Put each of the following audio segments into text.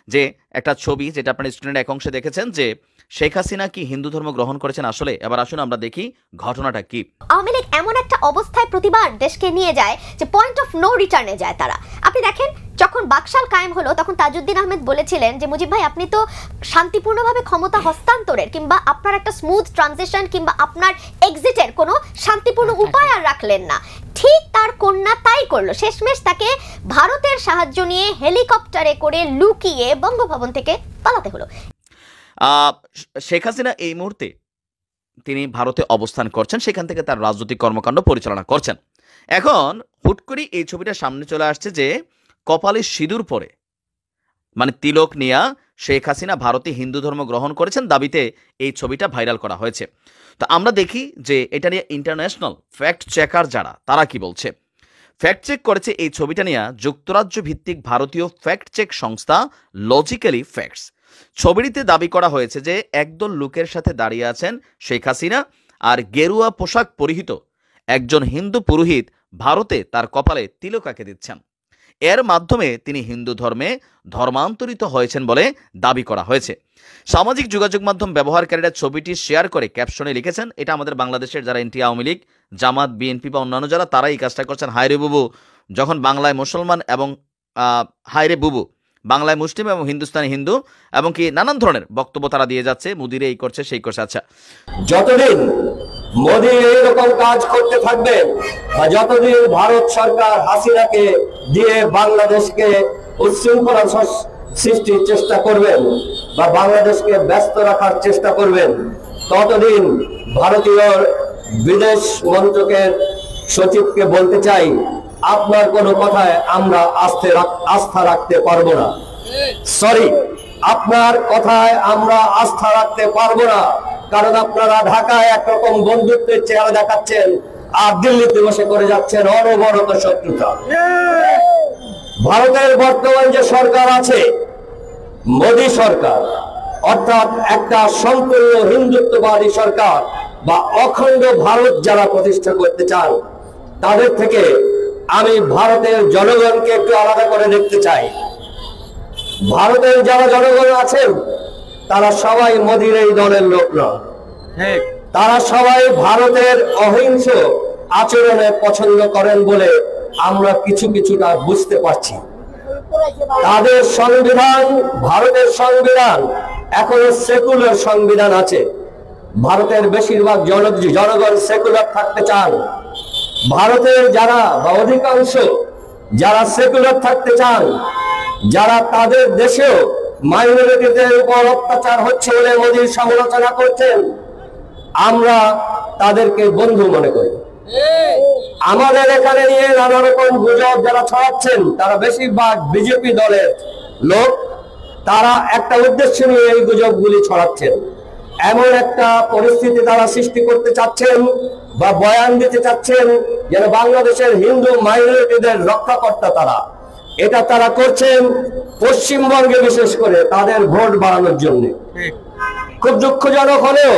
যে একটা ছবি যেটা আপনার স্ক্রিনের এক অংশে দেখেছেন যে শেখ হাসিনা কি হিন্দু ধর্ম গ্রহণ করেছেন আসলে? এবার আসুন আমরা দেখি ঘটনাটা কি। আওয়ামী লীগ এমন একটা অবস্থায় প্রতিবার দেশকে নিয়ে যায় যে পয়েন্ট অফ নো রিটার্নে যায় তারা। আপনি দেখেন যখন বাকশাল কায়েম হলো তখন তাজউদ্দিন আহমেদ বলেছিলেন যে মুজিব ভাই আপনি তো শান্তিপূর্ণভাবে ক্ষমতা হস্তান্তরের কিংবা আপনার একটা স্মুথ ট্রানজিশন কিংবা আপনার এক্সিটের কোনো শান্তিপূর্ণ উপায় আর রাখলেন না। ঠিক তার কন্যা তাই করলো, শেষমেশ তাকে ভারতের সাহায্য নিয়ে হেলিকপ্টারে করে লুকিয়ে বঙ্গভবন থেকে পালাতে হলো। শেখ হাসিনা এই মুহূর্তে তিনি ভারতে অবস্থান করছেন, সেখান থেকে তার রাজনৈতিক কর্মকাণ্ড পরিচালনা করছেন। এখন হুট করে এই ছবিটা সামনে চলে আসছে যে কপালে সিঁদুর পরে মানে তিলক নিয়া শেখ হাসিনা ভারতে হিন্দু ধর্ম গ্রহণ করেছেন দাবিতে এই ছবিটা ভাইরাল করা হয়েছে। তো আমরা দেখি যে এটা নিয়ে ইন্টারন্যাশনাল ফ্যাক্ট চেকার যারা তারা কি বলছে। ফ্যাক্ট চেক করেছে এই ছবিটা নিয়ে যুক্তরাজ্য ভিত্তিক ভারতীয় ফ্যাক্ট চেক সংস্থা লজিক্যালি ফ্যাক্টস। ছবিটিতে দাবি করা হয়েছে যে একদল লোকের সাথে দাঁড়িয়ে আছেন শেখ হাসিনা আর গেরুয়া পোশাক পরিহিত একজন হিন্দু পুরোহিত ভারতে তার কপালে তিলক আঁকে দিচ্ছেন। এর মাধ্যমে তিনি হিন্দু ধর্মে ধর্মান্তরিত হয়েছেন বলে দাবি করা হয়েছে। সামাজিক যোগাযোগ মাধ্যম ব্যবহারকারীরা ছবিটি শেয়ার করে ক্যাপশনে লিখেছেন, এটা আমাদের বাংলাদেশের যারা এনটি আওয়ামী লীগ, জামাত, বিএনপি বা অন্যান্য যারা তারা এই কাজটা করছেন। হায়রে বুবু যখন বাংলায় মুসলমান এবং হায়রে বুবু বাংলায় মুসলিম এবং হিন্দুস্তানি হিন্দু এবং কি নানান ধরনের বক্তব্য তারা দিয়ে যাচ্ছে, মোদিরে এই করছে সেই করছে। আচ্ছা, যতদিন মোদি এইরকম কাজ করতে থাকবেন বা যতদিন ভারত সরকার হাসিনাকে দিয়ে বাংলাদেশকে উচ্ছৃঙ্খলা সৃষ্টির চেষ্টা করবেন বা বাংলাদেশকে ব্যস্ত রাখার চেষ্টা করবেন, ততদিন ভারতীয় বিদেশ মন্ত্রকের সচিবকে বলতে চাই, আপনার কোনো কথায় আমরা আস্থা রাখতে পারবো না। সরি, আপনার কথায় আমরা আস্থা রাখতে পারবো না, কারণ আপনারা ঢাকায় একরকম বন্ধুত্বের চেহারা দেখাচ্ছেন আর দিল্লিতে বসে করে যাচ্ছেন অনবরত শত্রুতা। ভারতের বর্তমান যে সরকার আছে মোদী সরকার, অর্থাৎ একটা সম্পূর্ণ হিন্দুত্ববাদী সরকার বা অখণ্ড ভারত যারা প্রতিষ্ঠা করতে চান, তাদের থেকে আমি ভারতের জনগণকে একটু আলাদা করে দেখতে চাই। ভারতের যারা জনগণ আছেন তারা সবাই মোদির এই দলের লোক নয়, তারা সবাই ভারতের অহিংস আচরণে পছন্দ করেন বলে আমরা কিছুটা বুঝতে পারছি। তাদের সংবিধান, ভারতের সংবিধান এখনো সেকুলার সংবিধান আছে। ভারতের বেশিরভাগ জনগণ সেকুলার থাকতে চান। ভারতের যারা বা অধিকাংশ যারা সেকুলার থাকতে চান, যারা তাদের দেশেও মাইনরিটিদের উপর অত্যাচার হচ্ছে বলে মোদির সমালোচনা করছেন, আমরা তাদেরকে বন্ধু মনে করি। আমাদের এখানে নিয়ে নানা রকম গুজব যারা ছড়াচ্ছেন তারা বেশিরভাগ বিজেপি দলের লোক। তারা একটা উদ্দেশ্য নিয়ে এই গুজবগুলি ছড়াচ্ছেন। এমন একটা পরিস্থিতি তারা সৃষ্টি করতে চাচ্ছেন বা বয়ান দিতে চাচ্ছেন যেন বাংলাদেশের হিন্দু মাইনরিটিদের রক্ষাকর্তা তারা। এটা তারা করছেন পশ্চিমবঙ্গে বিশেষ করে তাদের ভোট বাড়ানোর জন্য। খুব দুঃখজনক হলেও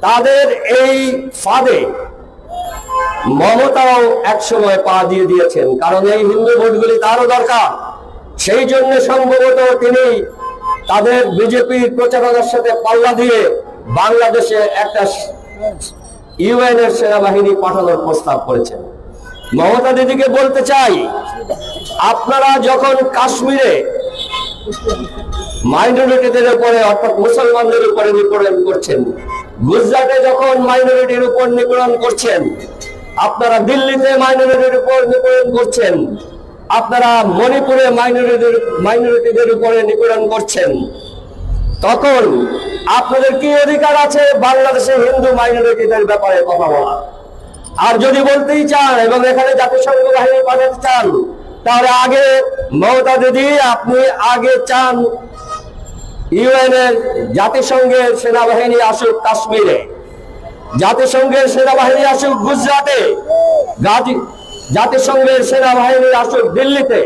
তাদের এই ফাঁদে মমতাও একসময় পা দিয়ে দিয়েছেন, কারণ এই হিন্দু ভোটগুলি তারও দরকার। সেই জন্য সম্ভবত তিনি তাদের বিজেপির প্রচারণার সাথে পাল্লা দিয়ে বাংলাদেশে একটা ইউএন এর সেনাবাহিনী পাঠানোর প্রস্তাব করেছেন। মমতা দিদিকে বলতে চাই, আপনারা যখন কাশ্মীরে মাইনরিটিদের উপরে অর্থাৎ মুসলমানদের উপরে নিপীড়ন করছেন, গুজরাটে যখন মাইনরিটির উপর নিপীড়ন করছেন, আপনারা দিল্লিতে মাইনরিটির উপর নিপীড়ন করছেন, আপনারা মণিপুরে মাইনরিটিদের উপরে নিপীড়ন করছেন, তখন আপনাদের কি অধিকার আছে বাংলাদেশে হিন্দু মাইনরিটিদের ব্যাপারে কথা বলা? আর যদি বলতেই চান এবং এখানে জাতিসংঘ বাহিনী পাঠাতে চান, তাহলে আগে মমতা দিদি আপনি আগে চান ইউএন এর জাতিসংঘের সেনাবাহিনী আসুক কাশ্মীরে, জাতিসংঘের সেনাবাহিনী আসুক গুজরাটে, জাতিসংঘের সেনাবাহিনী আসুক দিল্লিতে,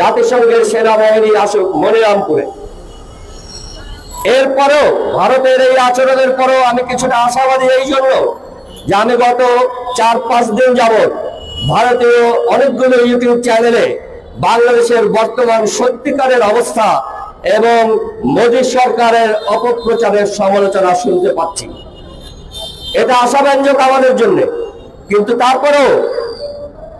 জাতিসংঘের সেনাবাহিনী আসুক মনিরামপুরে। এরপরও ভারতের এই আচরণের পরও আমি কিছুটা আশাবাদী এই জন্য যে আমি গত 4-5 দিন যাবৎ ভারতীয় অনেকগুলো ইউটিউব চ্যানেলে বাংলাদেশের বর্তমান সত্যিকারের অবস্থা এবং মোদী সরকারের অপপ্রচারের সমালোচনা শুনতে পাচ্ছি। এটা আশাব্যঞ্জক আমাদের জন্য, কিন্তু তারপরেও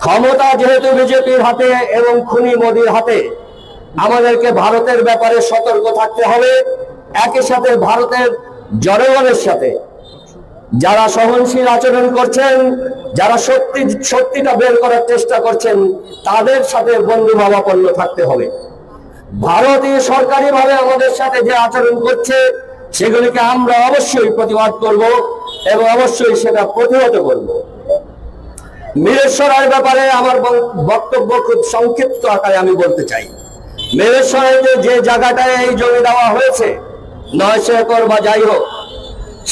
ক্ষমতা যেহেতু বিজেপির হাতে এবং খুনি মোদীর হাতে, আমাদেরকে ভারতের ব্যাপারে সতর্ক থাকতে হবে। একই সাথে ভারতের জনগণের সাথে যারা সহনশীল আচরণ করছেন, যারা সত্যিটা বের করার চেষ্টা করছেন, তাদের সাথে বন্ধুভাবাপন্ন থাকতে হবে। ভারতীয় সরকারিভাবে আমাদের সাথে যে আচরণ করছে সেগুলিকে আমরা অবশ্যই প্রতিবাদ করব এবং অবশ্যই সেটা প্রতিহত করব। মিরেশ্বরের ব্যাপারে আমার বক্তব্য খুব সংক্ষিপ্ত আকারে আমি বলতে চাই। মিরেশ্বরের যে জায়গাটায় এই জমি দেওয়া হয়েছে 900 একর বা যাই হোক,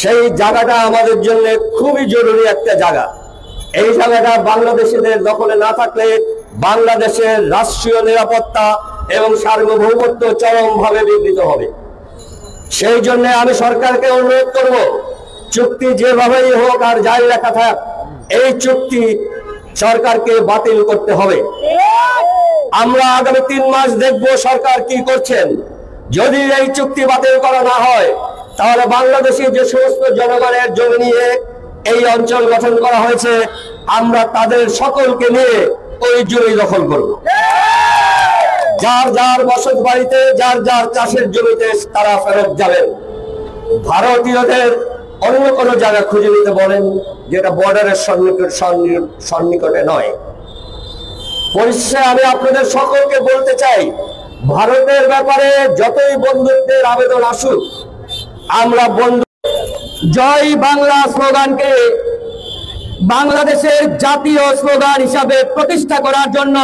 সেই জায়গাটা আমাদের জন্য খুবই জরুরি একটা জায়গা। এই জায়গাটা বাংলাদেশিদের দখলে না থাকলে বাংলাদেশের রাষ্ট্রীয় নিরাপত্তা এবং সার্বভৌমত্ব চরমভাবে বিঘ্নিত হবে। সেই জন্য আমি সরকারকে অনুরোধ করব, চুক্তি যেভাবেই হোক আর যাই লেখা থাক, এই চুক্তি সরকারকে বাতিল করতে হবে। আমরা আগামী 3 মাস দেখব সরকার কি করছেন। যদি এই চুক্তি বাতিল করা না হয়, তাহলে বাংলাদেশে যে সমস্ত জনগণের জমি নিয়ে এই অঞ্চল গঠন করা হয়েছে, আমরা তাদের সকলকে নিয়ে ওই জমি দখল করব। যার যার বসত বাড়িতে, যার যার চাষের জমিতে তারা ফেরত যাবেন। ভারতীয়দের অন্য কোনো জায়গা খুঁজে নিতে বলেন যেটা বর্ডারের সন্নিকটে নয়। পরিশেষে আমি আপনাদের সকলকে বলতে চাই, ভারতের ব্যাপারে যতই বন্ধুত্বের আবেদন আসুক, আমরা বন্ধু জয় বাংলা স্লোগানকে বাংলাদেশের জাতীয় স্লোগান হিসাবে প্রতিষ্ঠা করার জন্য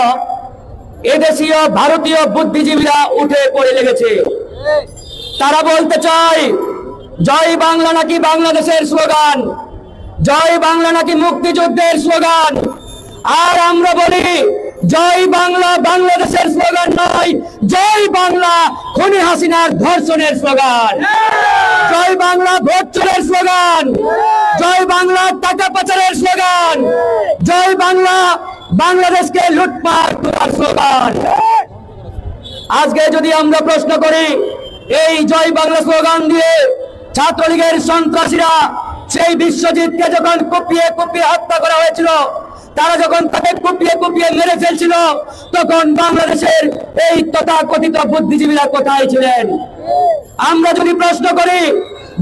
এদেশীয় ভারতীয় বুদ্ধিজীবীরা উঠে পড়ে লেগেছে। তারা বলতে চায় জয় বাংলা নাকি বাংলাদেশের স্লোগান, জয় বাংলা নাকি মুক্তিযুদ্ধের স্লোগান। আর আমরা বলি জয় বাংলা বাংলাদেশের স্লোগান নয়, জয় বাংলা খুনি হাসিনার ধর্ষণের স্লোগান, জয় বাংলা ভোট চোরের স্লোগান, জয় বাংলা টাকা পাচারের স্লোগান, জয় বাংলা বাংলাদেশকে লুটপাট করার স্লোগান। আজকে যদি আমরা প্রশ্ন করি, এই জয় বাংলা স্লোগান দিয়ে ছাত্রলীগের সন্ত্রাসীরা সেই বিশ্বজিৎকে যখন কুপিয়ে কুপিয়ে হত্যা করা হয়েছিল, তারা যখন তাকে কুপিয়ে কুপিয়ে মেরে ফেলছিল, তখন বাংলাদেশের এই তথাকথিত বুদ্ধিজীবীরা কোথায় ছিলেন? আমরা যদি প্রশ্ন করি,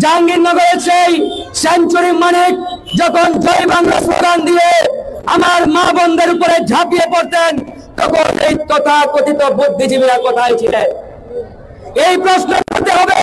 জাহাঙ্গীরনগরের সেই সেঞ্চুরি মানিক যখন জয় বাংলা স্লোগান দিয়ে আমার মা বোনদের উপরে ঝাঁপিয়ে পড়তেন, তখন এই তথাকথিত বুদ্ধিজীবীরা কোথায় ছিলেন? এই প্রশ্ন করতে হবে।